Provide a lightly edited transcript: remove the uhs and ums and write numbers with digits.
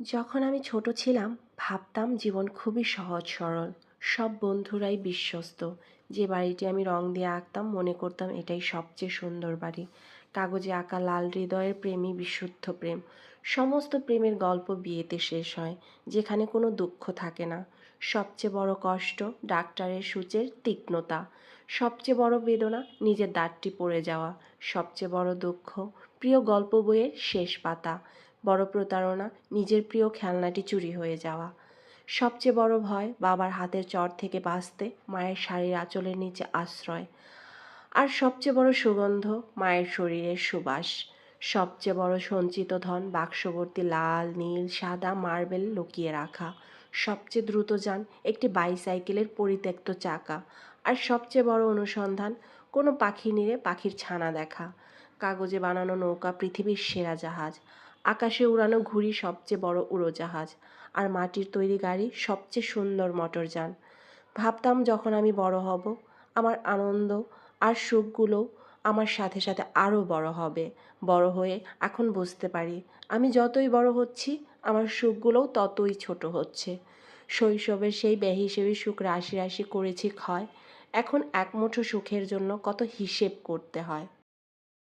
যখন আমি ছোট ছিলাম ভাবতাম জীবন খুবই সহজ সরল। সব বন্ধুরাই বিশ্বস্ত। যে বাড়িটি আমি রং দিয়ে আঁকতাম মনে করতাম এটাই সবচেয়ে সুন্দর বাড়ি। কাগজে আঁকা লাল হৃদয়ের প্রেমই বিশুদ্ধ প্রেম। সমস্ত প্রেমের গল্প বিয়েতে শেষ হয়, যেখানে কোনো দুঃখ থাকে না। সবচেয়ে বড় কষ্ট ডাক্তারের সূচের তীক্ষ্ণতা। সবচেয়ে বড় বেদনা নিজের দাঁতটি পড়ে যাওয়া। সবচেয়ে বড় দুঃখ প্রিয় গল্প বইয়ের শেষ পাতা। বড় প্রতারণা নিজের প্রিয় খেলনাটি চুরি হয়ে যাওয়া। সবচেয়ে বড় ভয় বাবার হাতের চর থেকে বাঁচতে মায়ের শাড়ির আঁচলের নিচে আশ্রয়। আর সবচেয়ে বড় সুগন্ধ মায়ের শরীরের সুবাস। সবচেয়ে বড় সঞ্চিত ধন বাক্সভর্তি লাল নীল সাদা মার্বেল লুকিয়ে রাখা। সবচেয়ে দ্রুত যান একটি বাইসাইকেলের পরিত্যক্ত চাকা। আর সবচেয়ে বড় অনুসন্ধান কোনো পাখি নিরে পাখির ছানা দেখা। কাগজে বানানো নৌকা পৃথিবীর সেরা জাহাজ। আকাশে উড়ানো ঘুড়ি সবচেয়ে বড় উড়োজাহাজ। আর মাটির তৈরি গাড়ি সবচেয়ে সুন্দর মোটরযান। ভাবতাম যখন আমি বড় হব আমার আনন্দ আর সুখগুলো আমার সাথে সাথে আরও বড় হবে। বড় হয়ে এখন বুঝতে পারি আমি যতই বড় হচ্ছি আমার সুখগুলোও ততই ছোট হচ্ছে। শৈশবের সেই বেহিসেবি সুখ রাশি রাশি করেছি ক্ষয়। এখন এক মুঠো সুখের জন্য কত হিসেব করতে হয়।